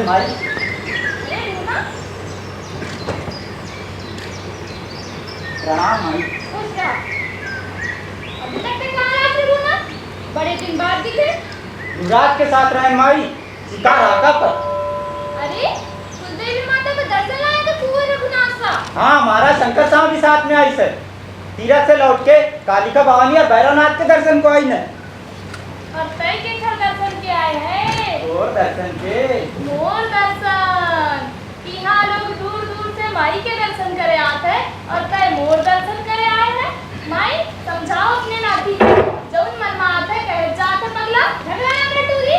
माई। अरे रूना, प्रणाम माई। खुश रह। अभी तक ते कहाँ रहा थे रूना? बड़े दिन बाद दिखे। युवराज के साथ रहे माई, शिकार आका पर। अरे कुलदेवी माता का दर्शन लाया तो कुंवर रघुनाथ सा। हाँ, महाराज शंकर साहब भी साथ में आई सर। तीरथ से लौट के कालिका भवानी और भैरवनाथ के दर्शन को आई न। और तय के घर दर्शन के आए हैं। और दर्शन के मोर दर्शन। यहाँ लोग दूर दूर से माई के दर्शन करे आते हैं और तय मोर दर्शन करे आए हैं। माई समझाओ अपने नाती को। जौन मन में आते कहे जाते पगला झगड़ा या टूरी।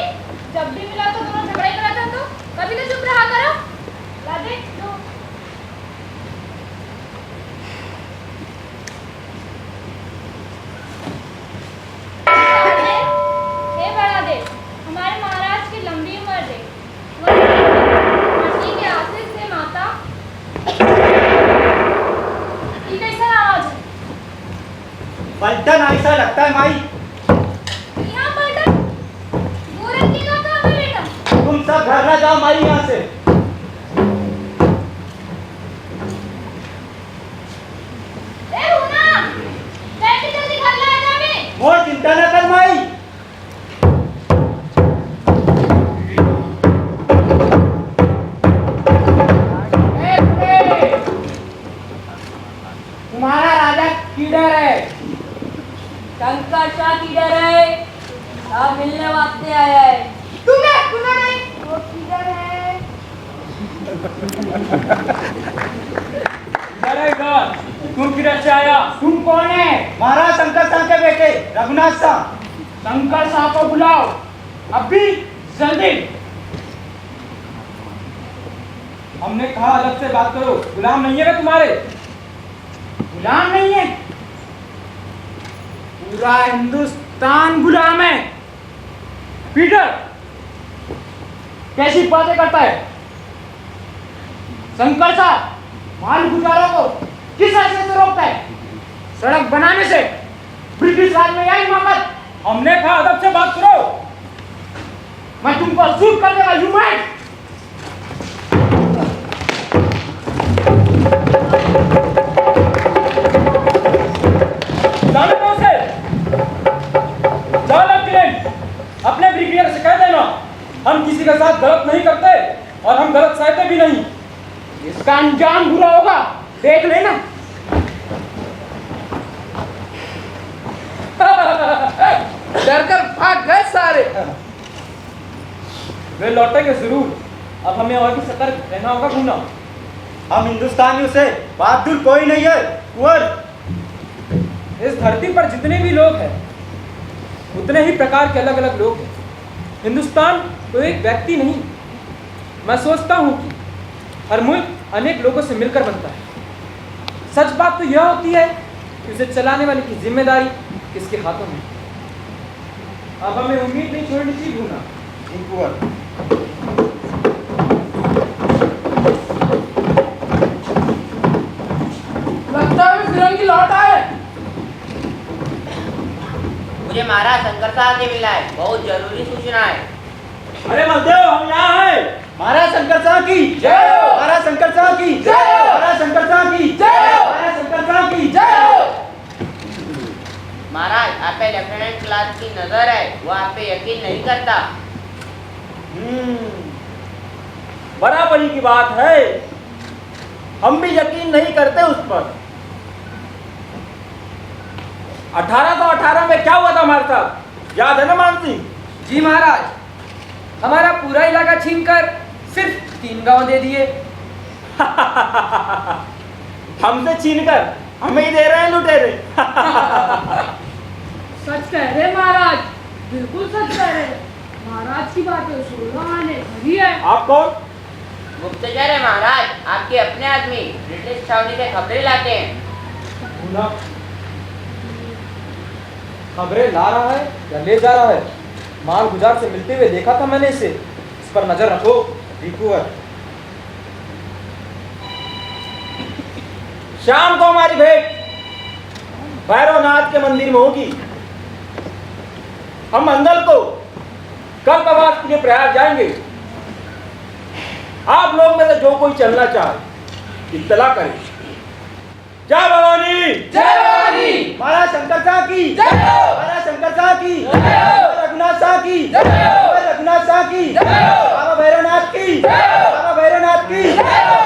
जब भी मिला तो दोनों झगड़ा ही करता तो कभी तो चुप रहा करो। ला दे दो। हे बड़ा दे, हमारे महाराज की लंबी उम्र दे। माटी के आशीष से माता। ये कैसा आवाज है? पलटन ऐसा लगता है माई। यहाँ पलटन? मूरत की कहाँ पे बेटा? तुम सब घर ना जाओ माई यहाँ से। ए रूना, बैठ के जल्दी घर ला जा बे। मोर चिंता न कर माई। तुम्हारा राजा किधर है? शंकर शाह किधर है? आप मिलने वास्ते आया है। तुम्हें नहीं, वो किधर है? अरे गॉड, तुम किधर से आया? तुम कौन है? महाराज शंकर साहब के बेटे रघुनाथ साहब। शंकर साहब को बुलाओ अभी, जल्दी। हमने कहा अलग से बात करो। गुलाम नहीं है ना तुम्हारे? गुलाम नहीं है? पूरा हिंदुस्तान गुलाम है। पीटर कैसी बातें करता है? शंकर साहब माल गुजारों को किस रास्ते से रोकता है? सड़क बनाने से। ब्रिटिश राज में यही मगज। हमने कहा अदब से बात करो। मैं तुमको शूट कर देगा। You might. अपने ब्रिगेडियर से कह देना हम किसी के साथ गलत नहीं करते और हम गलत सहते भी नहीं। इसका अंजाम बुरा होगा, देख लेना। डरकर भाग गए सारे। वे लौटेंगे जरूर। अब हमें और भी सतर्क रहना होगा। घूमना हम हिंदुस्तानियों से बहादुर कोई नहीं है कुंवर। इस धरती पर जितने भी लोग हैं उतने ही प्रकार के अलग अलग लोग हैं। हिंदुस्तान तो एक व्यक्ति नहीं। मैं सोचता हूँ कि हर मुल्क अनेक लोगों से मिलकर बनता है। सच बात तो यह होती है कि उसे चलाने वाले की जिम्मेदारी किसके हाथों में। अब हमें उम्मीद नहीं छोड़नी चाहिए भूना। कुंवर लगता है फिरंगी लौट आए। मुझे महाराज शंकर साहब ने मिला है। बहुत जरूरी सूचना है। अरे मलदेव, हम यहाँ हैं। महाराज शंकर साहब की जय हो। महाराज शंकर साहब की जय हो। महाराज शंकर साहब की जय हो। महाराज शंकर साहब की महाराज आप पे लेफ्टिनेंट क्लास की नजर है। वो आप पे यकीन नहीं करता। बराबरी की बात है। हम भी यकीन नहीं करते उस पर। 1818 में क्या हुआ था हमारे साथ, याद है ना मान सिंह? जी महाराज, हमारा पूरा इलाका छीनकर सिर्फ 3 गांव दे दिए। हमसे छीनकर हमें ही दे रहे हैं लुटेरे। सच कह रहे महाराज, बिल्कुल सच कह रहे। महाराज की बातें सुनना खरी है। आप कौन? गुप्तचर है महाराज, आपके अपने आदमी ब्रिटिश छावनी से खबरें लाते हैं। खबरें ला रहा है या ले जा रहा है? माल गुजार से मिलते हुए देखा था मैंने इसे। इस पर नजर रखो। कुंवर शाम को हमारी भेंट भैरवनाथ के मंदिर में होगी। हम मंगल को कल्पवास के लिए प्रयाग जाएंगे। आप लोग में से जो कोई चलना चाहे इत्तला करे। जय भवानी। जय भवानी। महाराज शंकर साहब की जय हो। महाराज शंकर साहब की जय हो। रघुनाथ साहब की जय हो। रघुनाथ साहब की जय हो। बाबा भैरवनाथ की जय हो। बाबा भैरवनाथ की जय हो।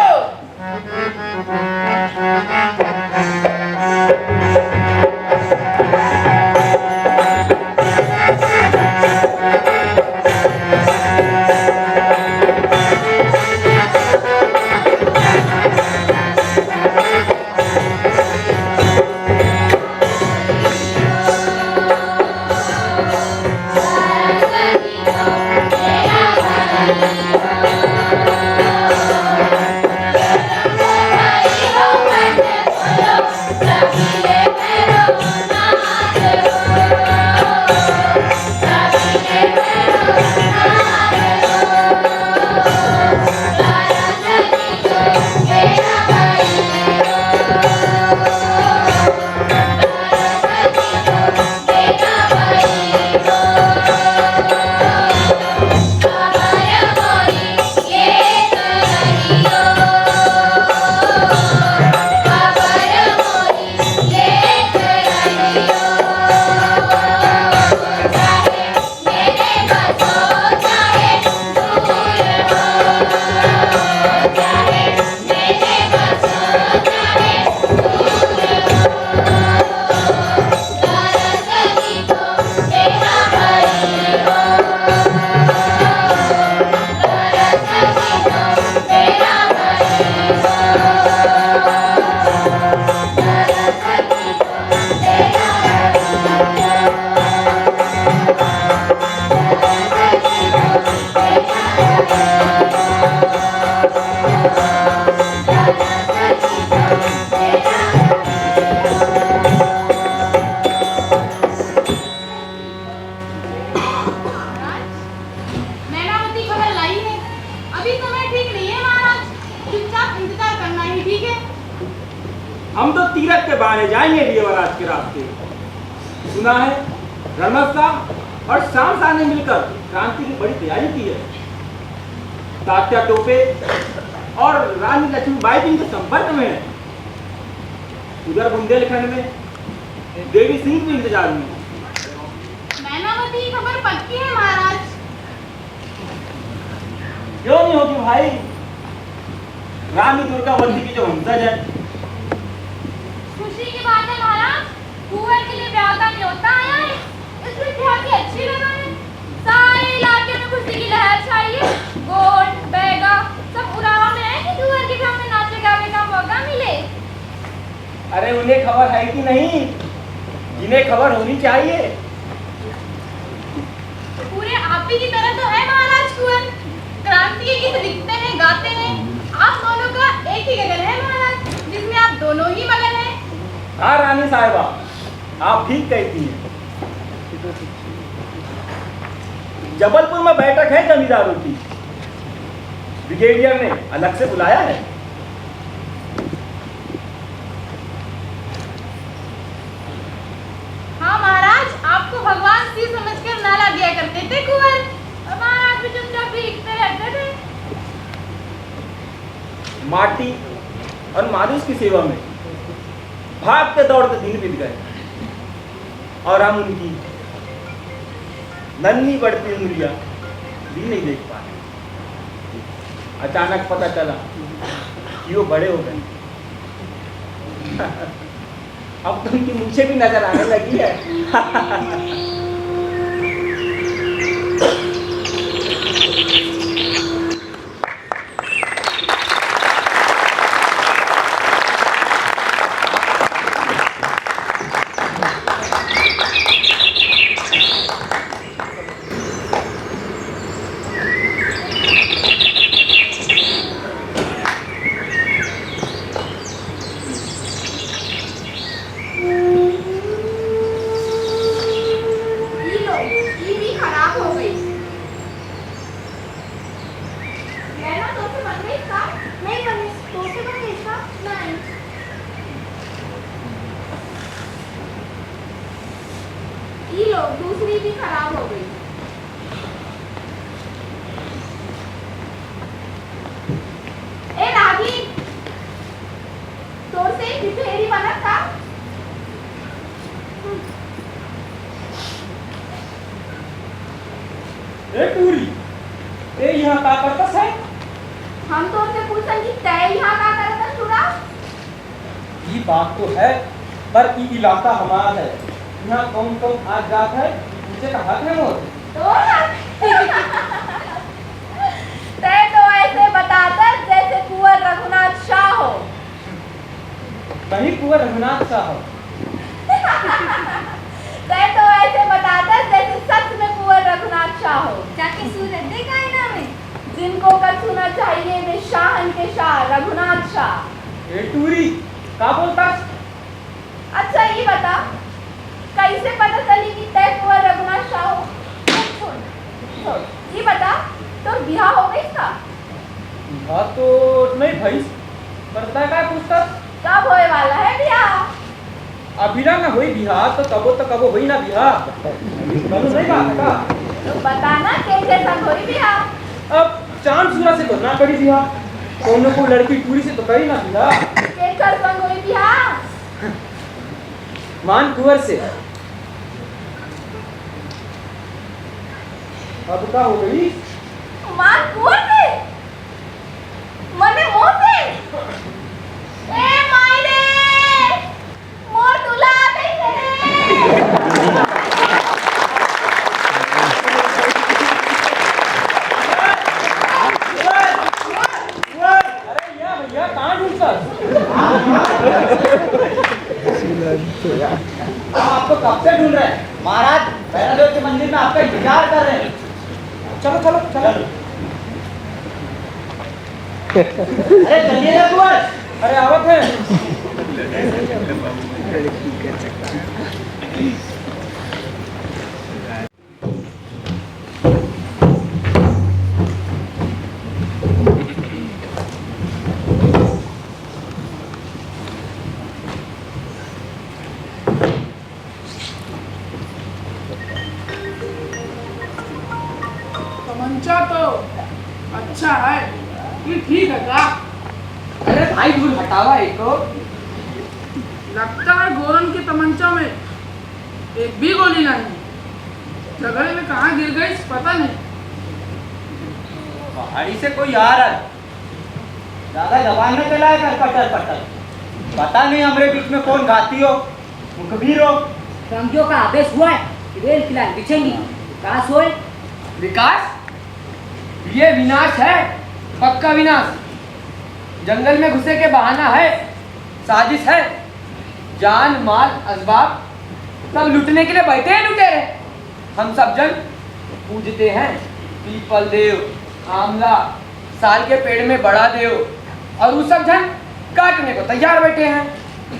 हम तो तीरथ के बहाने जाएंगे देवराज के रास्ते। सुना है रणमत साहब और शाम शाह ने मिलकर क्रांति की बड़ी तैयारी की है। तात्या टोपे और रानी लक्ष्मीबाई जी के संपर्क में है। उधर बुंदेलखंड में देवी सिंह भी इंतजार में है। मैनावती की खबर पक्की है महाराज। क्यों नहीं होगी भाई, रानी दुर्गावती की जो वंशज है। खुशी की बात है महाराज, कुंवर के लिए ब्याह का न्योता आया है। इसमें ब्याह की अच्छी लगा है। सारे इलाके में खुशी की लहर छाई है। गोट बैगा सब उड़ावा में है कि कुंवर के ब्याह में नाचे गावे का मौका मिले। अरे उन्हें खबर है कि नहीं, जिन्हें खबर होनी चाहिए। पूरे आप ही की तरह तो है महाराज कुंवर। क्रांति के गीत लिखते हैं, गाते हैं। आप दोनों का एक ही गगन है महाराज, जिसमें आप दोनों ही मगन हैं। हाँ रानी साहिबा, आप ठीक कहती हैं। जबलपुर में बैठक है जमींदारों की। ब्रिगेडियर ने अलग से बुलाया है। हाँ महाराज, आपको भगवान शिव समझकर नाला दिया करते थे कुंवर, और महाराज भी चुपचाप भी लिखते रहते थे। माटी और मानुष की सेवा में भागते दौड़ते दिन बीत गए और हम उनकी नन्ही बढ़ती उंगलियां भी नहीं देख पाए। अचानक पता चला कि वो बड़े हो गए। अब तो उनकी मूछें भी नजर आने लगी है। दूसरी भी खराब हो गई। ए टूरी, ए यहाँ का करतस है? हम तो उनसे पूछन कि तय यहाँ का करतन छुड़ा। ये बात तो है, पर ये इलाका हमारा है। यहाँ कौन कौन आज जात है, मुझे का हक है मोर। तो तय तो ऐसे बताता जैसे कुंवर रघुनाथ शाह हो। वही कुंवर रघुनाथ शाह हो। तय तो ऐसे बताता जैसे सच में कुंवर रघुनाथ शाह हो। जाके सूरत देखा है ना में जिनको कर सुना चाहिए वे शाहन के शाह रघुनाथ शाह। ए टूरी, का बोलता? अच्छा ये बता कैसे पता चली कि तय कुंवर रघुनाथ शाह हो? छोड़, ये बता तो ब्याह हो गई था? हाँ तो नहीं भाई, पता क्या पूछता? कब होए वाला है ब्याह? अभी ना हुई बिहार तो कबो हुई ना बिहार। कबो नहीं बात का। तो बताना कैसे संग हुई ब्याह? अब चांद सूरज से तो ना करी बिहार, कौन को लड़की टूरी से तो करी ना बिहार। कैसे संग हुई ब्याह? मान कुंवर से। अब क्या हो गई? मान कुंवर से? मने मोह से? ए मायरे मोर दूल्हा कैसे रे? अरे या भैया कहाँ ढूंढता? आपको कब से ढूंढ रहे हैं महाराज? भैरवदेव के मंदिर में आपका इंतजार कर रहे हैं। चलो चलो चलो। अरे चलिए ना कुंवर। अरे आवत है। तमंचा तो अच्छा है, ये ठीक है का? अरे भाई दूर हटावा एक लगता है गोरन की तमंचा में एक भी गोली नहीं। झगड़े में कहाँ गिर गई पता नहीं। पहाड़ी से कोई आ रहा है, ज्यादा जबान में चलाए कर पटल पटल। पता नहीं हमारे बीच में कौन घाती हो, मुखबिर हो। रंगियों का आदेश हुआ है कि रेल किला बिछेंगी। विकास होए। विकास, ये विनाश है, पक्का विनाश। जंगल में घुसे के बहाना है, साजिश है। जान माल असबाब सब लुटने के लिए बैठे हैं लुटेरे। हम सब जन पूजते हैं पीपल देव, आमला, साल के पेड़ में बड़ा देव, और वो सब जन काटने को तैयार बैठे हैं।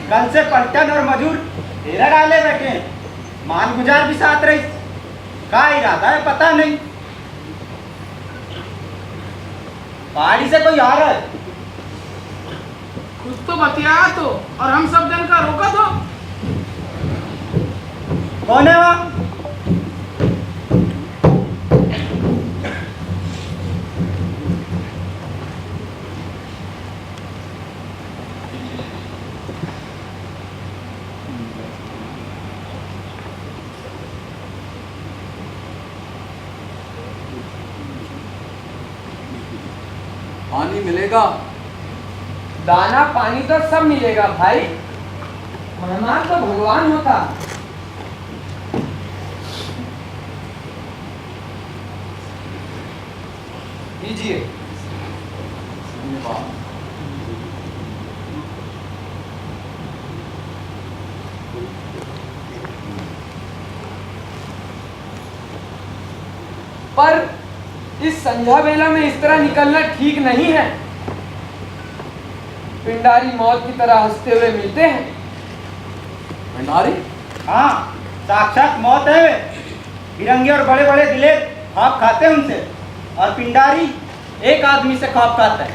कल से पलटन और मजूर डेरा डाले बैठे हैं। मान गुजार भी साथ रही, का इरादा है पता नहीं। पहाड़ी से कोई आ रहा है। कुछ तो बतिया तो, और हम सब जन का रोका तो। कौन है वहाँ? पानी मिलेगा? दाना पानी तो सब मिलेगा भाई, मेहमान तो भगवान होता। लीजिए। धन्यवाद। पर इस संध्या वेला में इस तरह निकलना ठीक नहीं है। पिंडारी मौत की तरह हंसते हुए मिलते हैं। भंडारी? हाँ, साक्षात मौत है वे। बिरंगे और बड़े बड़े दिले ख्वाब खाते हैं उनसे, और पिंडारी एक आदमी से ख्वाब खाता है,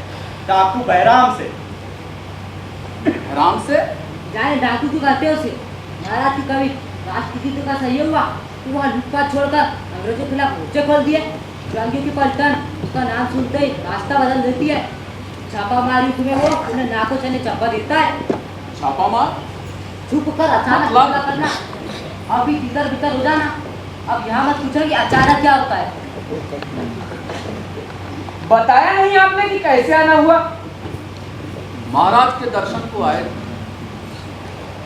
डाकू बहराम से। आराम से? जाने डाकू क्यों कहते हो उसे? महाराज की कवि राष्ट्रपति का सही हुआ कि वहाँ लूटपाट छोड़कर अंग्रेजों के खिलाफ मोर्चे खोल दिए। फिरंगियों की पलटन उसका नाम सुनते ही रास्ता बदल देती है। छापा मारी तुम्हें वो उन्हें नाकों चने चंपा देता है। छापा मार? छुप कर अचानक हमला करना, अभी भीतर भीतर हो जाना। अब यहाँ मत पूछो कि अचानक क्या होता है। बताया नहीं आपने कि कैसे आना हुआ? महाराज के दर्शन को आए थे।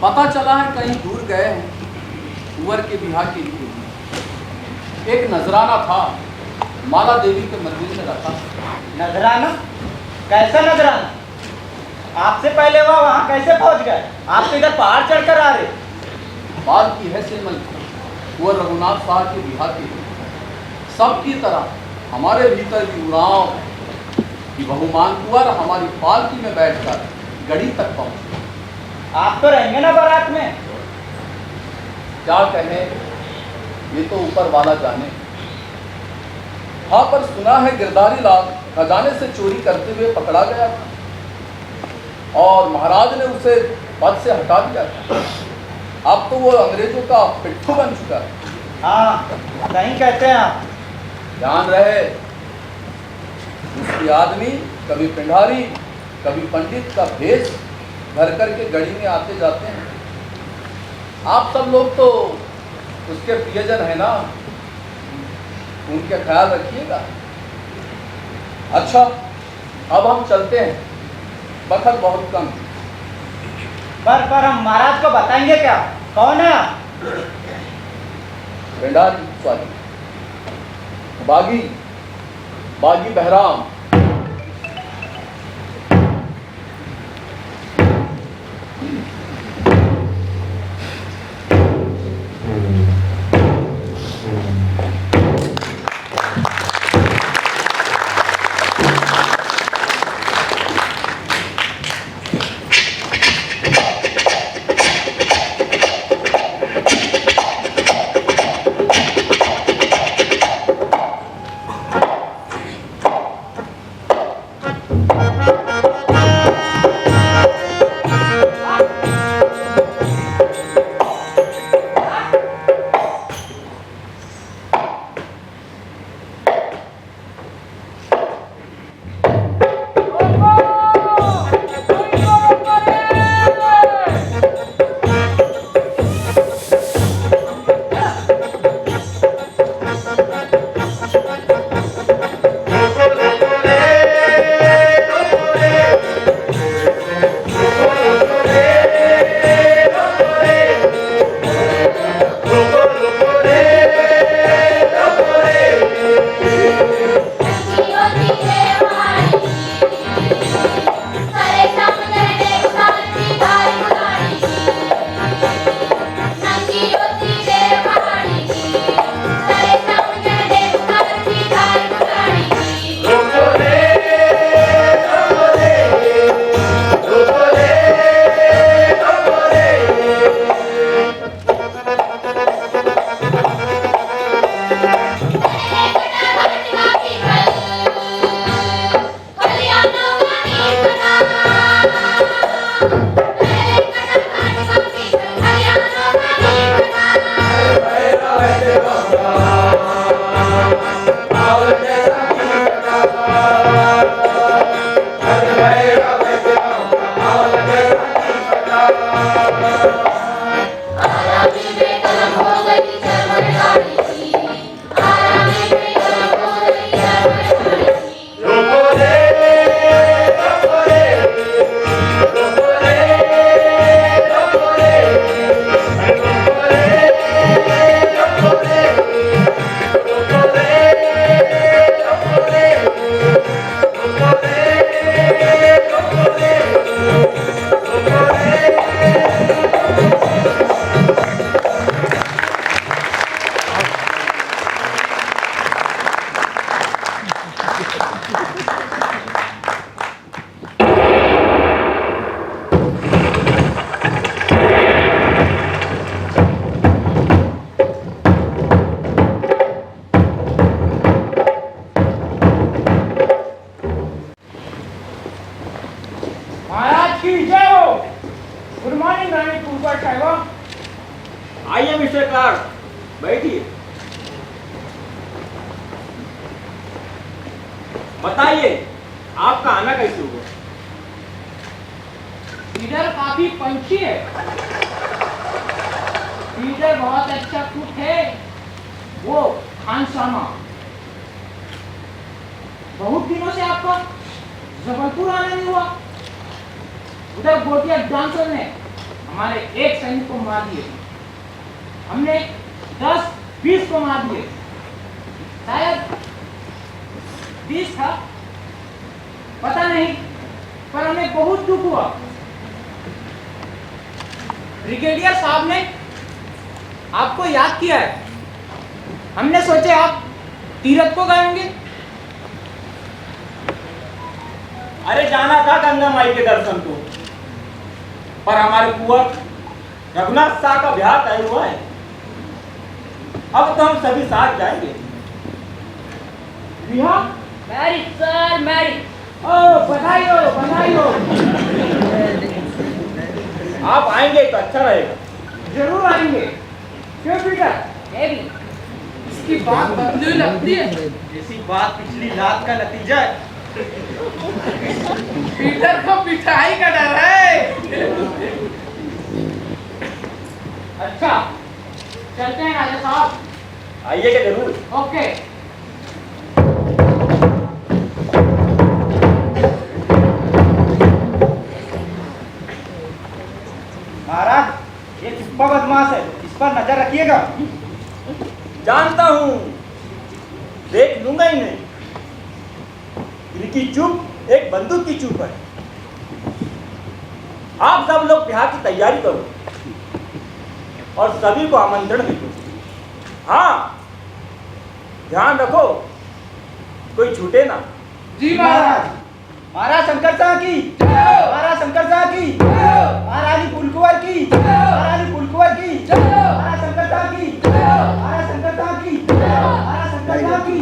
पता चला है कहीं दूर गए हैं कुंवर के बिहार के लिए। एक नजराना था, माला देवी के मंदिर में रखा। नजराना? कैसा नजराना? आपसे पहले वह वहाँ कैसे पहुँच गए? आप तो इधर पहाड़ चढ़कर आ रहे। बात की है सिमल कुंवर रघुनाथ साहब के बिहार के लिए। सबकी तरह हमारे भीतर भी उड़ाव कि बहुमान कुंवर हमारी पालकी में बैठकर गढ़ी तक पहुंचे। आप तो रहेंगे ना बारात में? क्या कहें, ये तो ऊपर वाला जाने। हाँ, पर सुना है गिरधारी लाल खजाने से चोरी करते हुए पकड़ा गया था और महाराज ने उसे पद से हटा दिया था। अब तो वो अंग्रेजों का पिट्ठू बन चुका है। हाँ, सही कहते हैं आप। ध्यान रहे, उसकी आदमी कभी पिंडारी कभी पंडित का भेष भर करके गढ़ी में आते जाते हैं। आप सब लोग तो उसके प्रियजन है ना, उनके ख्याल रखिएगा। अच्छा, अब हम चलते हैं, वक्त बहुत कम है। पर हम महाराज को बताएंगे क्या? कौन है आप? पिंडारी सॉरी बागी बहराम। आइए मिस्टर क्लार्क, बैठिए। बताइए आपका आना कैसे हुआ? इधर काफी पंछी है। इधर बहुत अच्छा कुक है वो खानसामा। बहुत दिनों से आपका जबलपुर आने नहीं हुआ। उधर गोटिया डांसर ने हमारे एक सैनिक को मार दिए, हमने 10-20 को मार दिए, शायद 20 था, पता नहीं, पर हमें बहुत दुख हुआ। ब्रिगेडियर साहब ने आपको याद किया है, हमने सोचे आप तीरथ को गए होंगे। अरे जाना था गंगा माई के दर्शन को, पर हमारे कुंवर रघुनाथ शाह का ब्याह तय हुआ है। अब तो हम सभी साथ जाएंगे। Bihar marriage sir, marriage. ओ बधाई हो, बधाई हो। आप आएंगे तो अच्छा रहेगा। जरूर आएंगे। क्यों पीटर? मैं भी। इसकी बात बदली लगती है। ऐसी बात पिछली रात का नतीजा है। पीटर को पिटाई का डर है। अच्छा, चलते हैं राजा साहब। आइएगा जरूर। ओके। महाराज, ये चुप्पा बदमाश है, इस पर नजर रखिएगा। जानता हूं, देख लूंगा इन्हें। इनकी चुप एक बंदूक की चुप है। आप सब लोग ब्याह की तैयारी करो और सभी को आमंत्रण दे दो। हाँ, ध्यान रखो कोई छूटे ना। जी महाराज। महाराज शंकर शाह की, महाराज शंकर शाह की, महारानी फूलकुंवर की, महारानी फूलकुंवर की, महाराज शंकर शाह की, महाराज शंकर शाह की, महाराज शंकर शाह की।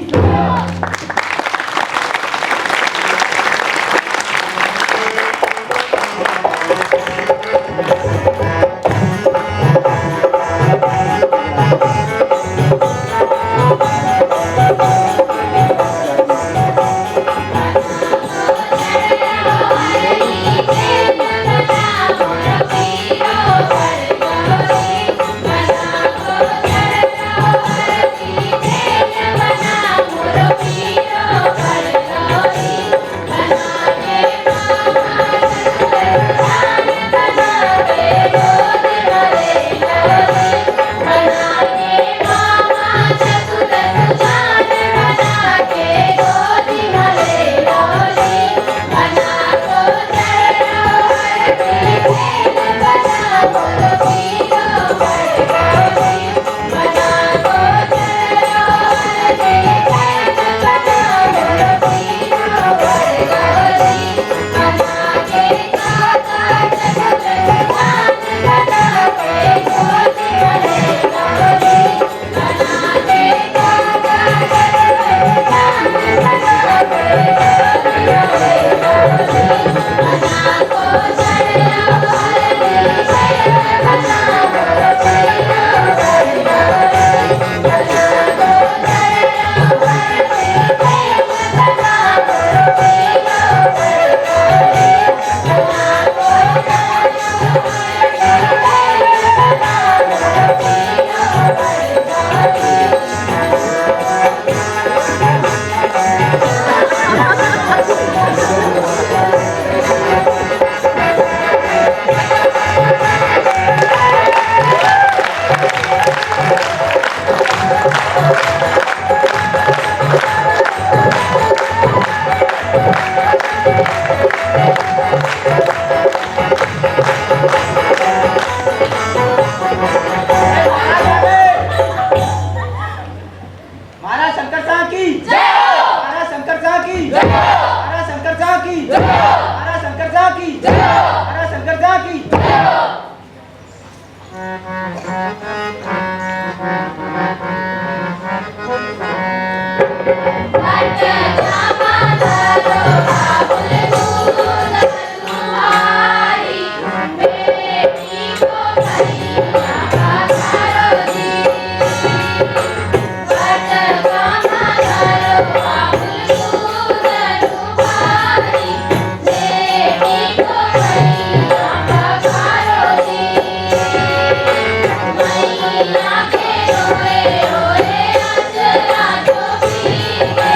रोए रोए अजरा जो पी के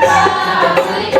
बाबुल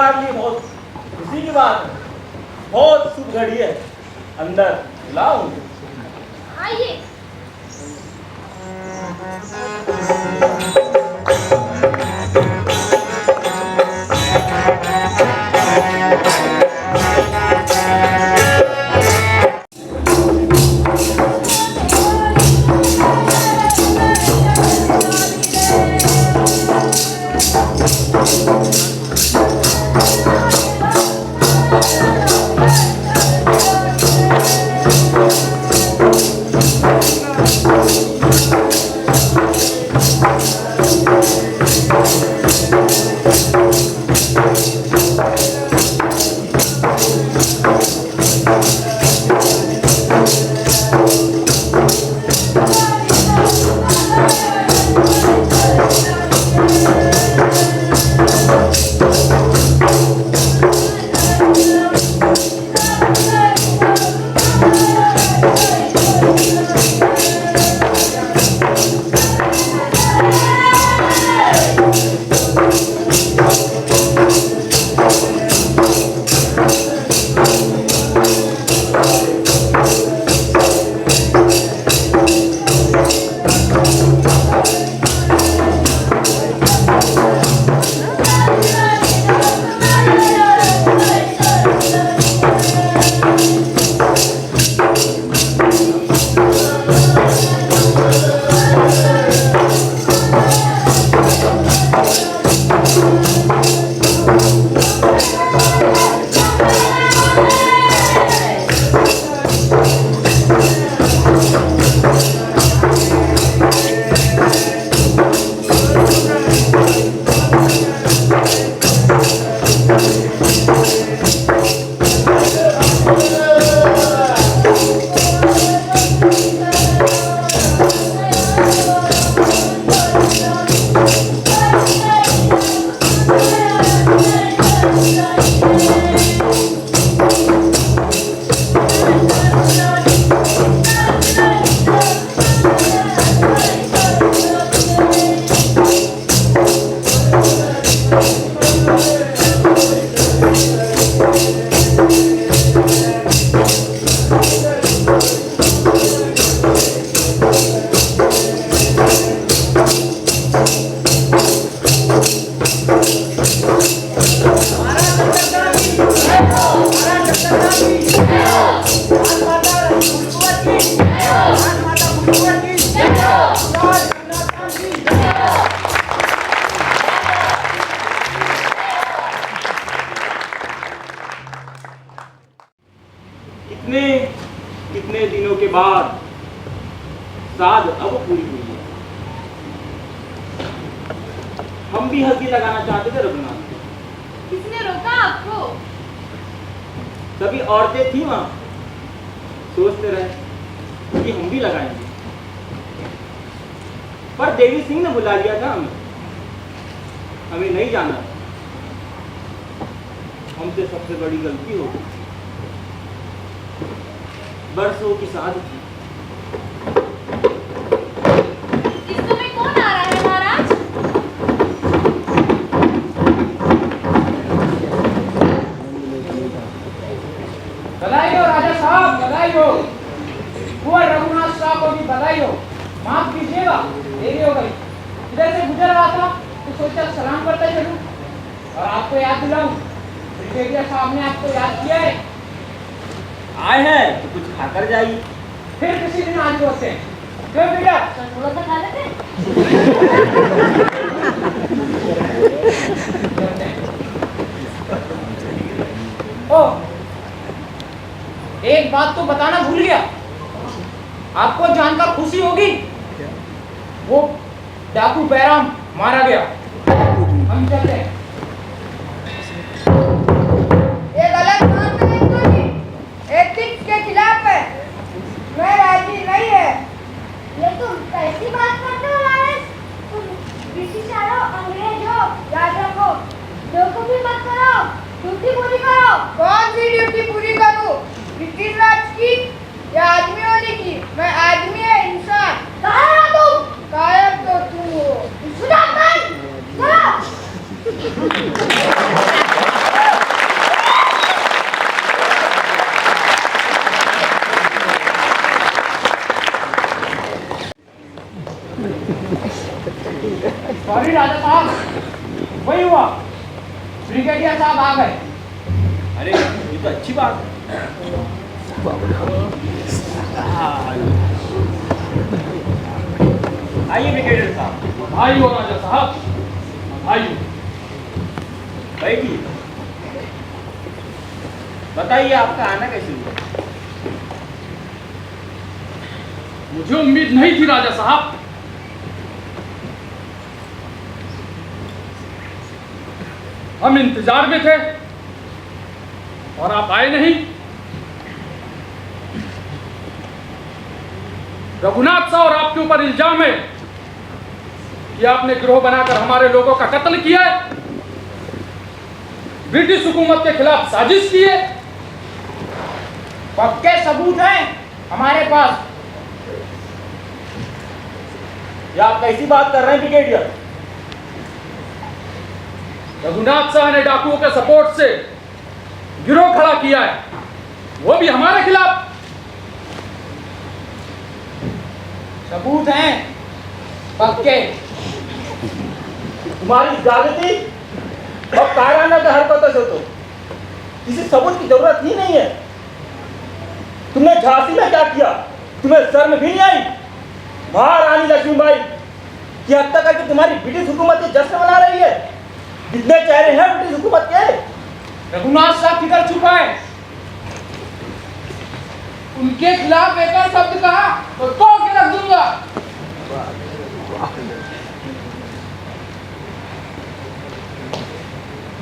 हमारे लिए बहुत खुशी की बात है, बहुत शुभ घड़ी है। अंदर बुलाओ। आइए। कितने दिनों के बाद साध अब पूरी हुई है। हम भी हल्दी लगाना चाहते थे रघुनाथ। किसने रोका आपको? सभी औरतें थी वहां, सोचते रहे कि हम भी लगाएंगे, पर देवी सिंह ने बुला लिया था हमें नहीं जाना। हमसे सबसे बड़ी गलती हो गई। बरसों की साध थी। इस समय कौन आ रहा है महाराज? बधाई हो राजा साहब, बधाई हो। कुंवर रघुनाथ साहब को भी बधाई हो। माफ कीजिएगा, देरी हो गई। इधर से गुजर रहा था तो सोचा सलाम करते चलूं और आपको याद दिलाऊं। ब्रिगेडियर साहब ने आपको याद किया है। आए हैं तो कुछ खाकर जाइए। फिर किसी दिन आज होते हैं। क्यों बेटा? थोड़ा सा खा लेते। ओ, एक बात तो बताना भूल गया। आपको जानकर खुशी होगी, वो डाकू बैराम मारा गया। हम चलते हैं। ये गलत बात है नहीं, एथिक्स के खिलाफ है। मैं राजी नहीं है। ये तुम कैसी बात करते हो लॉरेंस? तुम ब्रिटिश हो, अंग्रेज हो, याद रखो। लोगों भी मत करो, ड्यूटी पूरी करो। कौन सी ड्यूटी पूरी करूं? ब्रिटिश राज की या आदमी होने की? मैं आदमी है, इंसान। कहाँ हो तुम? कायम तो तुम हो। सुधाकर, चलो। सॉरी राजा साहब, वही हुआ, ब्रिगेडियर साहब आ गए। अरे ये तो अच्छी बात है। आइए ब्रिगेडियर साहब। आइयो राजा साहब, आइयो। बैठिए। बताइए आपका आना कैसे हुआ? मुझे उम्मीद नहीं थी राजा साहब। हम इंतजार में थे और आप आए नहीं। रघुनाथ साहब और आपके ऊपर इल्जाम है कि आपने गिरोह बनाकर हमारे लोगों का कत्ल किया है, ब्रिटिश हुकूमत के खिलाफ साजिश की है। पक्के सबूत हैं हमारे पास। ये आप कैसी बात कर रहे हैं ब्रिगेडियर? रघुनाथ साहब ने डाकुओं के सपोर्ट से गिरोह खड़ा किया है, वो भी हमारे खिलाफ। सबूत हैं पक्के। तुम्हारी जागृति और कायराना हरकतों से तो किसी सबूत की जरूरत ही नहीं है। तुमने झांसी में क्या किया? तुम्हें शर्म भी नहीं आई? महारानी लक्ष्मीबाई की हत्या करके तुम्हारी ब्रिटिश हुकूमत की जश्न मना रही है। कितने चेहरे हैं ब्रिटिश हुकूमत के? रघुनाथ साहब किधर छुपा है? उनके खिलाफ एक और शब्द कहा तो तोड़ के रख दूंगा।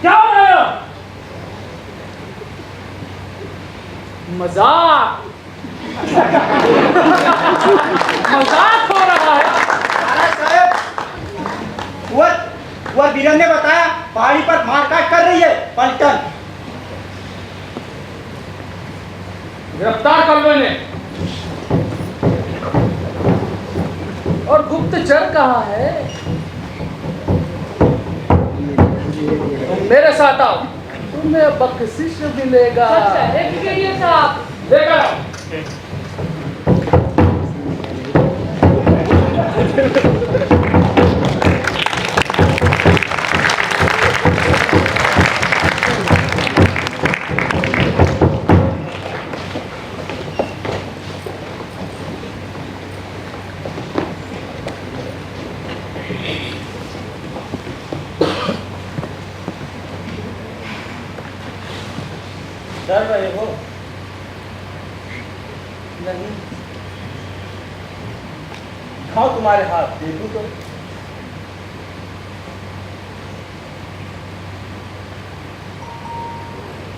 क्या हो रहा है? मजाक मजाक हो रहा है। साहब, कुंवर बीरन ने बताया पहाड़ी पर मारकाट कर रही है पलटन। गिरफ्तार कर लो इन्हें। और गुप्तचर कहाँ है? तुम मेरे साथ आओ, तुम्हें बख्शिश मिलेगा। ब्रिगेडियर साहब, लेकर आओ। डर रहे हो? नहीं। खाओ तुम्हारे हाथ देखूं तो।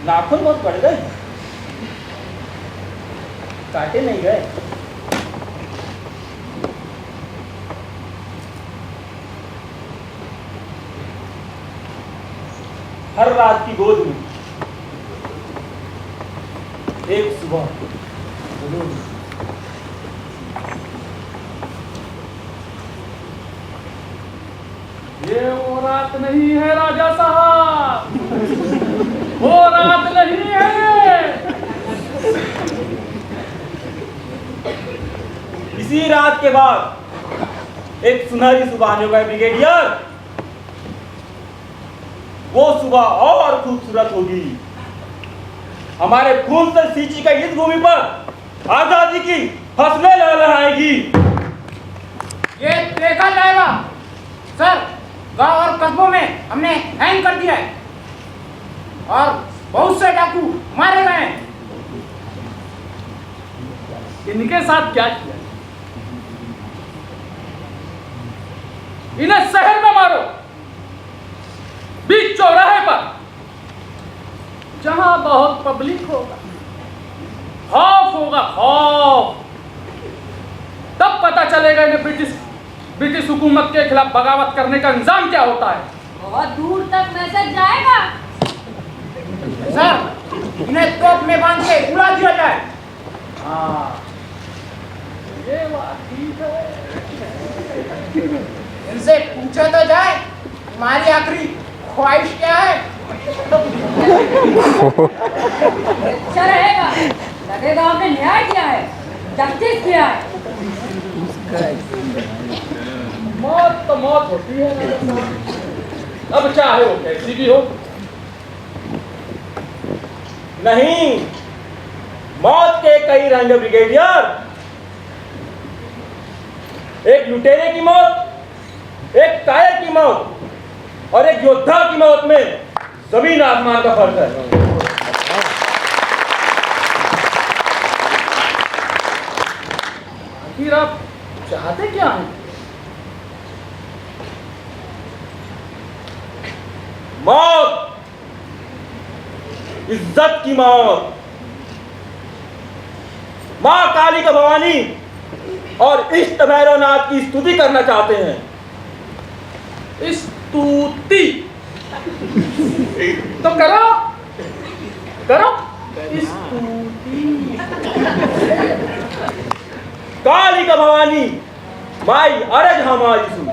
नाखून बहुत बढ़ गए, काटे नहीं गए। हर रात की गोद में एक सुबह जरूर। ये वो रात नहीं है राजा साहब, वो रात नहीं है। इसी रात के बाद एक सुनहरी सुबह आने होगा ब्रिगेडियर। वो सुबह और खूबसूरत होगी। हमारे खून से सींची का इस भूमि पर आजादी की फसलें लहलहाएगी। ये देखा जाएगा सर। गांव और कस्बों में हमने हैंग कर दिया है और बहुत से डाकू मारे गए हैं। इनके साथ क्या किया? इन्हें शहर में मारो, बीच चौराहे पर, जहां बहुत पब्लिक होगा, खौफ होगा, खौफ। तब पता चलेगा इन्हें ब्रिटिश हुकूमत के खिलाफ बगावत करने का इंतजाम क्या होता है। बहुत दूर तक मैसेज जाएगा। सर, इन्हें तोप में बांध के उड़ा दिया जाए। हाँ, ये बात ठीक है। इनसे पूछा तो जाए तुम्हारी आखिरी ख्वाहिश क्या है? अच्छा रहेगा, लगेगा हमने न्याय किया है, जस्टिस किया है। मौत होती है, अब चाहे वो कैसी भी हो। नहीं, मौत के कई रंग ब्रिगेडियर। एक लुटेरे की मौत, एक कायर की मौत और एक योद्धा की मौत में जमीन आसमान का फर्क है। आखिर आप चाहते क्या हैं? मौत, इज्जत की मौत। मां काली का भवानी और इष्ट भैरवनाथ की स्तुति करना चाहते हैं। स्तुति तो करो करो स्तुति। काली का भवानी माई अरज हमारी सुन।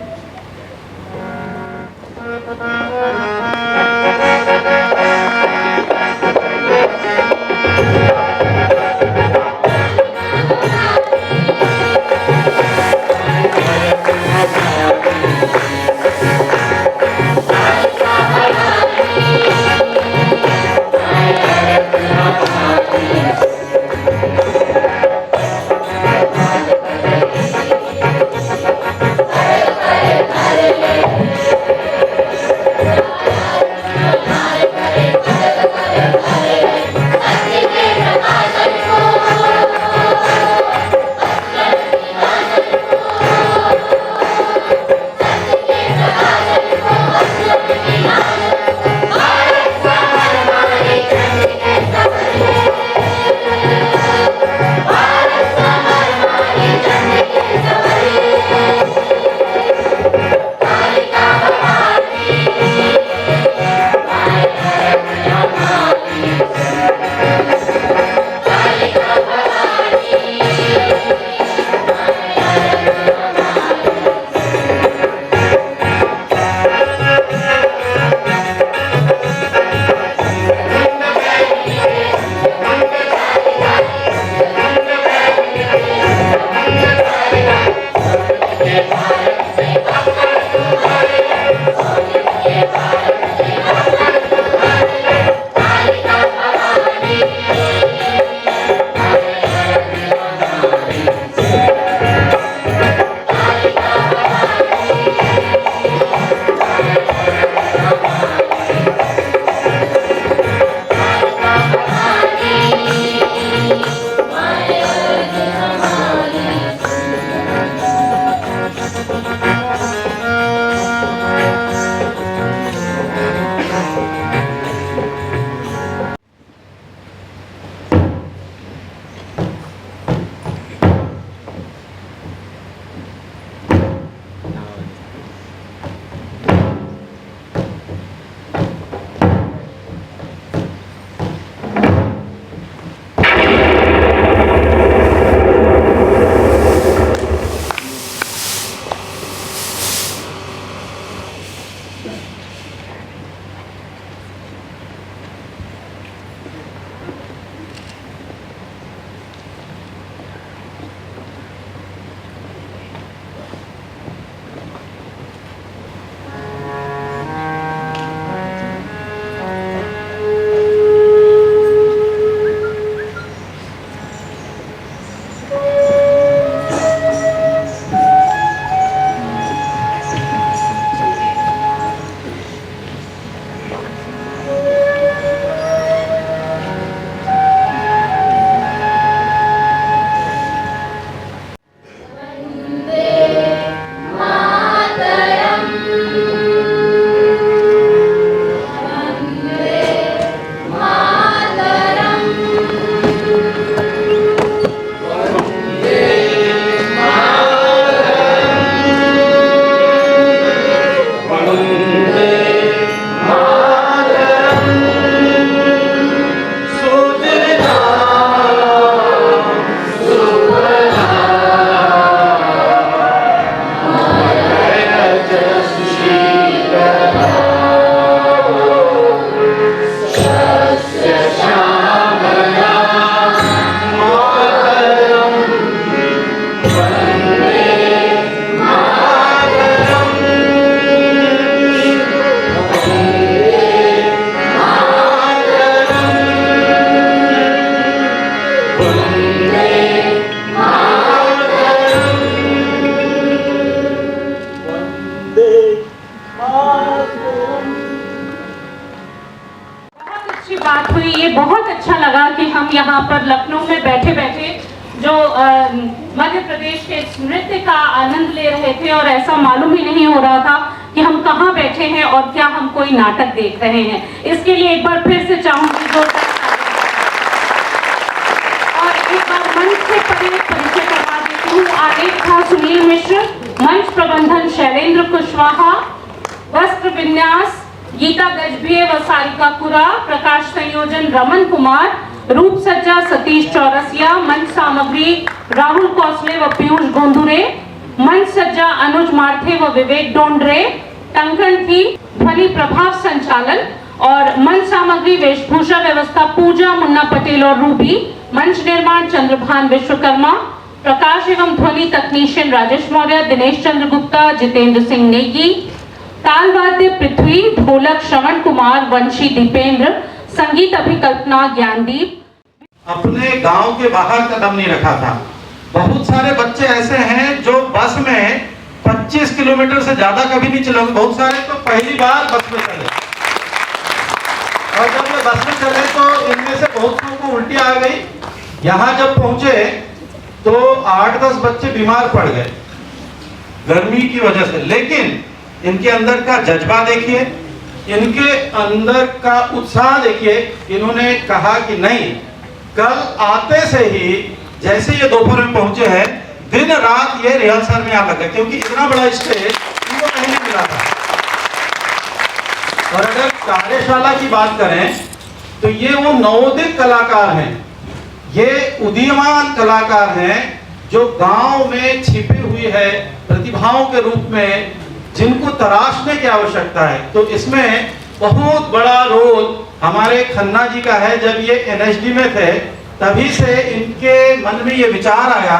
हम यहाँ पर लखनऊ में बैठे बैठे जो मध्य प्रदेश के नृत्य का आनंद ले रहे थे और ऐसा मालूम ही नहीं हो रहा था कि हम कहाँ बैठे हैं और क्या हम कोई नाटक देख रहे हैं। इसके लिए एक बार फिर से चाहूंगी जो और एक बार मंच से परिचय करवा देती हूँ। आलेख था सुनील मिश्र, मंच प्रबंधन शैलेंद्र कुशवाहा, वस्त्र विन्यास गीता गजभिये व सारिका कुरा, प्रकाश संयोजन रमन कुमार, रूप सज्जा सतीश चौरसिया, मंच सामग्री राहुल कौसले व पीयूष गोंधुरे, मंच सज्जा अनुज मार्थे व विवेक डोंडरे, टंकन थी ध्वनि प्रभाव संचालन और मंच सामग्री वेशभूषा व्यवस्था पूजा मुन्ना पटेल और रूबी, मंच निर्माण चंद्रभान विश्वकर्मा, प्रकाश एवं ध्वनि तकनीशियन राजेश मौर्य, दिनेश चंद्र गुप्ता, जितेंद्र सिंह नेगी, ताल वाद्य पृथ्वी, ढोलक श्रवण कुमार, वंशी दीपेंद्र, संगीत अभिकल्पना ज्ञानदीप। अपने गांव के बाहर कदम नहीं रखा था। बहुत सारे बच्चे ऐसे हैं जो बस में 25 किलोमीटर से ज्यादा कभी नहीं चले, बहुत सारे तो पहली बार बस में चले और जब ये बस में चले तो इनमें से बहुत लोगों को उल्टी आ गई। यहाँ जब पहुंचे तो 8-10 बच्चे बीमार पड़ गए गर्मी की वजह से, लेकिन इनके अंदर का जज्बा देखिए, इनके अंदर का उत्साह देखिए। इन्होंने कहा कि नहीं, कल आते से ही जैसे ये दोपहर में पहुंचे हैं, दिन रात ये रिहर्सल में आ लगे, क्योंकि इतना बड़ा स्टेज इनको कहीं नहीं मिला था। और अगर कार्यशाला की बात करें तो ये वो नवोदित कलाकार हैं, ये उदीयमान कलाकार हैं जो गांव में छिपी हुई है प्रतिभाओं के रूप में, जिनको तराशने की आवश्यकता है। तो इसमें बहुत बड़ा रोल हमारे खन्ना जी का है। जब ये एनएसडी में थे तभी से इनके मन में ये विचार आया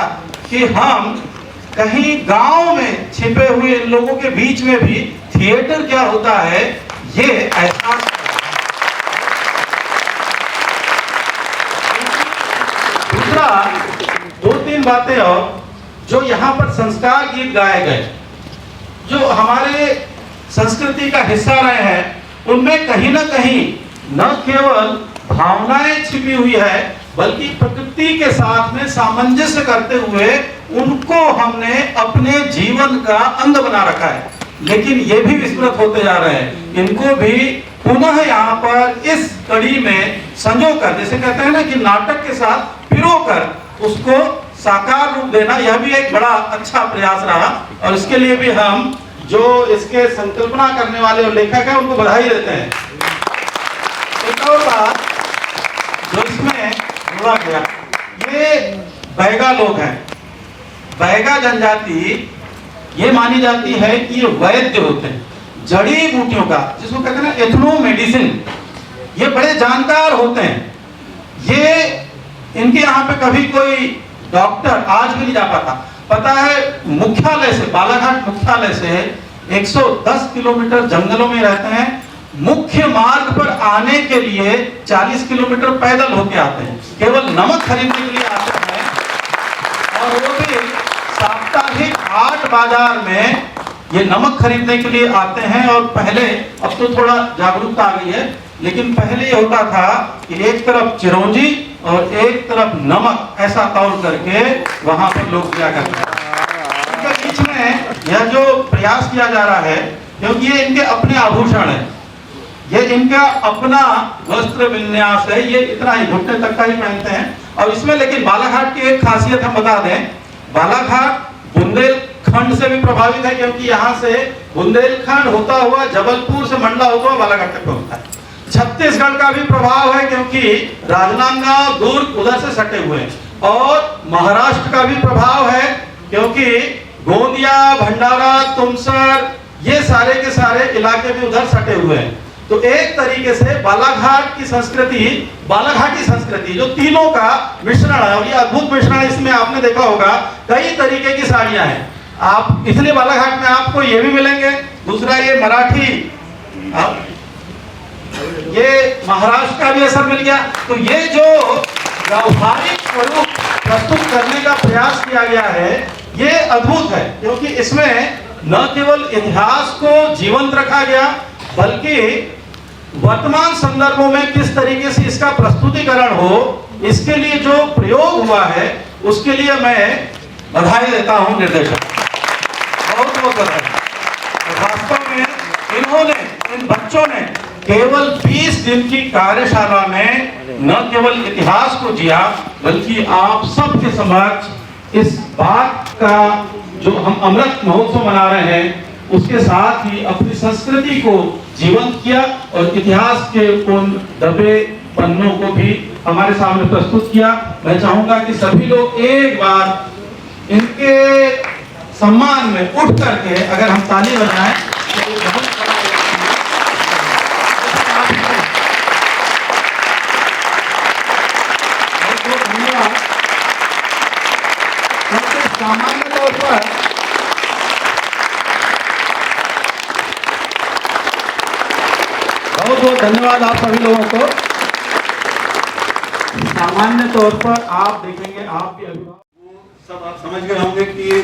कि हम कहीं गांव में छिपे हुए इन लोगों के बीच में भी थिएटर क्या होता है ये एहसास। दूसरा 2-3 बातें और, जो यहाँ पर संस्कार गीत गाए गए जो हमारे संस्कृति का हिस्सा रहे हैं, उनमें कहीं ना कहीं न केवल भावनाएं छिपी हुई है बल्कि प्रकृति के साथ में सामंजस्य करते हुए उनको हमने अपने जीवन का अंग बना रखा है। लेकिन ये भी विस्मृत होते जा रहे हैं। इनको भी पुनः यहाँ पर इस कड़ी में संजो कर, जैसे कहते हैं ना कि नाटक के साथ पिरो कर उसको साकार रूप देना, यह भी एक बड़ा अच्छा प्रयास रहा। और इसके लिए भी हम जो इसके संकल्पना करने वाले और लेखक हैं उनको बधाई देते हैं। एक और बात जो इसमें जोड़ा गया, ये बैगा लोग हैं। बैगा जनजाति ये मानी जाती है कि ये वैद्य होते हैं, जड़ी बूटियों का, जिसको कहते हैं ना एथनो मेडिसिन, ये बड़े जानकार होते हैं। ये इनके यहाँ पे कभी कोई डॉक्टर आज भी नहीं जा पाता। पता है, मुख्यालय से, बालाघाट मुख्यालय से 110 किलोमीटर जंगलों में रहते हैं। मुख्य मार्ग पर आने के लिए 40 किलोमीटर पैदल होके आते हैं, केवल नमक खरीदने के लिए आते हैं। और वो भी साप्ताहिक हाट बाजार में ये नमक खरीदने के लिए आते हैं। और पहले, अब तो थोड़ा जागरूकता आ गई है, लेकिन पहले ये होता था कि एक तरफ चिरौंजी और एक तरफ नमक ऐसा तौल करके वहां पर लोग दिया करते हैं। इनके बीच में यह जो प्रयास किया जा रहा है, क्योंकि ये इनके अपने आभूषण है, ये इनका अपना वस्त्र विन्यास है, ये इतना ही घुटने तक का ही पहनते हैं। और इसमें लेकिन बालाघाट की एक खासियत हम बता दें, बालाघाट बुंदेलखंड से भी प्रभावित है, क्योंकि यहाँ से बुंदेलखंड होता हुआ जबलपुर से मंडला होता हुआ बालाघाट तक पहुंचता है। छत्तीसगढ़ का भी प्रभाव है, क्योंकि राजनांदगांव, दुर्ग उधर से सटे हुए हैं। और महाराष्ट्र का भी प्रभाव है, क्योंकि गोंदिया, भंडारा, तुमसर, ये सारे के सारे इलाके भी उधर सटे हुए हैं। तो एक तरीके से बालाघाट की संस्कृति, बालाघाटी संस्कृति जो तीनों का मिश्रण है, और ये अद्भुत मिश्रण है। इसमें आपने देखा होगा कई तरीके की साड़ियां हैं। आप इसलिए बालाघाट में आपको ये भी मिलेंगे। दूसरा, ये मराठी, ये महाराष्ट्र का भी असर मिल गया। तो ये जो व्यावहारिक स्वरूप प्रस्तुत करने का प्रयास किया गया है, ये अद्भुत है, क्योंकि इसमें न केवल इतिहास को जीवंत रखा गया, बल्कि वर्तमान संदर्भों में किस तरीके से इसका प्रस्तुतिकरण हो, इसके लिए जो प्रयोग हुआ है उसके लिए मैं बधाई देता हूं निर्देशक, बहुत बहुत बधाई। और वास्तव में इन्होंने, इन बच्चों ने केवल 20 दिन की कार्यशाला में न केवल इतिहास को जिया, बल्कि आप सबके समक्ष इस बात का जो हम अमृत महोत्सव मना रहे हैं उसके साथ ही अपनी संस्कृति को जीवंत किया और इतिहास के उन दबे पन्नों को भी हमारे सामने प्रस्तुत किया। मैं चाहूंगा कि सभी लोग एक बार इनके सम्मान में उठ करके अगर हम ताली बजाएं तो ये बहुत धन्यवाद। सामान्य तौर पर बहुत बहुत धन्यवाद आप सभी लोगों को। सामान्य तौर पर आप देखेंगे, आप भी अभिभावक सब आप समझ गए होंगे कि ये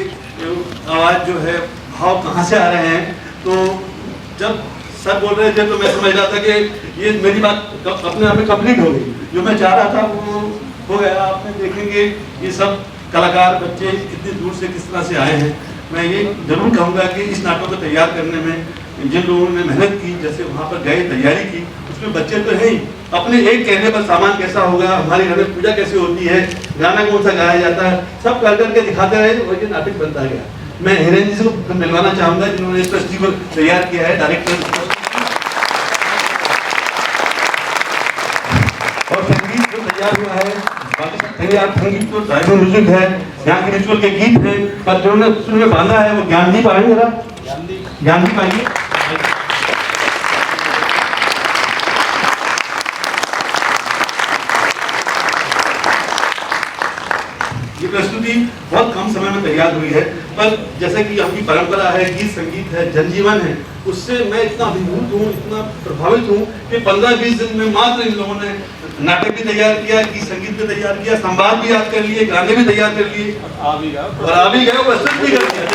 आवाज जो है भाव कहाँ से आ रहे हैं। तो जब सर बोल रहे थे तो मैं समझ रहा था कि ये मेरी बात अपने आप में कंप्लीट हो गई, जो मैं चाह रहा था वो हो गया। आप देखेंगे ये सब कलाकार बच्चे कितनी दूर से किस तरह से आए हैं। मैं ये जरूर कहूँगा कि इस नाटक को तैयार करने में जिन लोगों ने मेहनत की, जैसे वहाँ पर गए तैयारी की, उसमें बच्चे तो है ही, अपने एक कहने पर सामान कैसा होगा, हमारे घर में पूजा कैसे होती है, गाना कौन सा गाया जाता है, सब कर करके दिखाते रहे तो वही नाटक बनता गया। मैं हिरेन जी से मिलवाना चाहूँगा जिन्होंने इस प्रस्तुति को तैयार किया है, डायरेक्टर और संगीत जो तैयार हुआ है, संगीत तो ट्राइबल म्यूजिक है, यहाँ के रिचुअल के गीत है, पर जिन्होंने उसमें बांधा है वो ज्ञान दीप आएंगे जरा, ज्ञान दीप आइए। ये प्रस्तुति बहुत कम समय में तैयार हुई है, पर जैसे कि आपकी परंपरा है, गीत संगीत है, जनजीवन है, उससे मैं इतना अभिभूत हूँ, इतना प्रभावित हूँ कि 15-20 दिन में मात्र इन लोगों ने नाटक भी तैयार किया, गीत संगीत भी तैयार किया, संवाद भी याद कर लिए, गाने भी तैयार कर लिए और आ भी गए, प्रस्तुत भी कर दिया।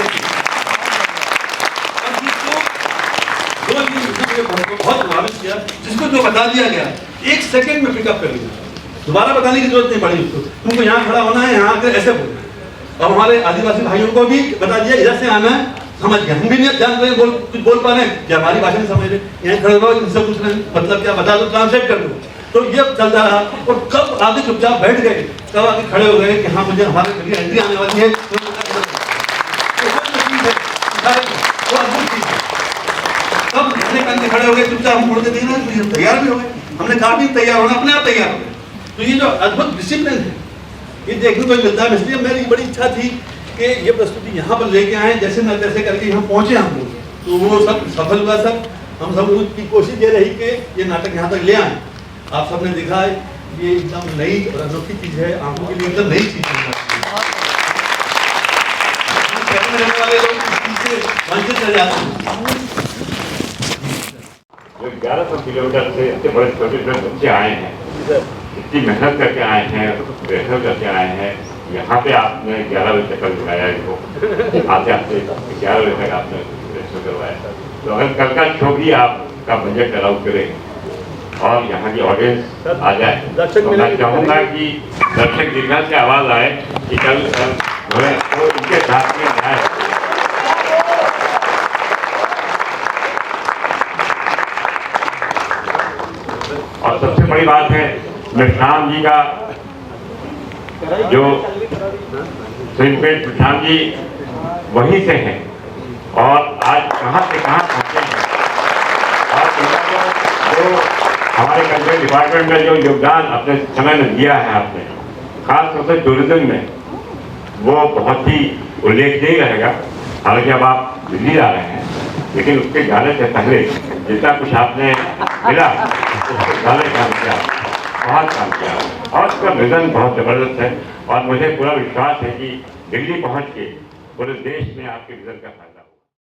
बहुत प्रभावित किया, जिसको जो बता दिया गया 1 सेकंड में पिकअप कर लिया, दोबारा बताने की जरूरत नहीं पड़ी उसको, तुमको यहाँ खड़ा होना है, यहाँ आकर ऐसे बोलना है। और हमारे आदिवासी भाइयों को भी बता दिया इधर से आना है, समझ गए, हम भी नहीं जान रहे कुछ बोल पा रहे हैं या हमारी भाषा नहीं समझ रहे, यहाँ खड़े रहो, इनसे कुछ नहीं मतलब क्या बता दो, ट्रांसलेट कर दो। तो ये चलता रहा और कब आगे चुपचाप बैठ गए, कब आगे खड़े हो गए कि हाँ मुझे हमारे एंट्री आने वाली है, तब करके खड़े हो गए, चुपचाप हम मुड़ के देखना तो तैयार भी हो गए, हमने कहा भी तैयार होना, अपने आप तैयार हो गए। तो ये जो अद्भुत डिसिप्लिन है ये देखने को मिलता है। इसलिए मेरी बड़ी इच्छा थी कि ये प्रस्तुति यहाँ पर लेके आए, जैसे न तैसे करके यहाँ पहुँचे हम लोग, तो वो सब सफल हुआ। सब हम सब लोग की कोशिश ये रही कि ये नाटक यहाँ तक ले आए। आप सबने देखा है ये एकदम नई और अनोखी चीज़ है, आंखों के लिए एकदम नई चीज़ है। रहने वाले लोग इस चीज़ से वंचित रह जाते हैं। 1100 किलोमीटर से इतने बड़े छोटे छोटे बच्चे आए हैं, इतनी मेहनत करके आए हैं, रिहर्सल करके आए हैं। यहाँ पे आपने 11 बजे तक दिखाया इनको, आते आते 11 बजे तक आपने रिहर्सल करवाया। तो अगर कल का शो भी आपका बजट अलाउ करें और यहाँ की ऑडियंस आ जाए तो मैं चाहूँगा कि दर्शक दीर्घा से आवाज़ आए कि कल तो इनके साथ में आए। और सबसे बड़ी बात है विश्राम जी का, जो विश्राम जी वहीं से हैं और आज कहाँ से कहाँ पहुँचे हैं और जो हमारे कल्चरल डिपार्टमेंट में जो योगदान अपने समय में दिया है आपने, खास तौर से टूरिज्म में, वो बहुत ही उल्लेखनीय रहेगा। हालांकि अब आप दिल्ली आ रहे हैं, लेकिन उसके जाने से पहले जितना कुछ आपने मिला उसके सारे काम किया, बहुत काम किया और उसका विजन बहुत ज़बरदस्त है। और मुझे पूरा विश्वास है कि दिल्ली पहुंच के पूरे देश में आपके विजन का फायदा हो।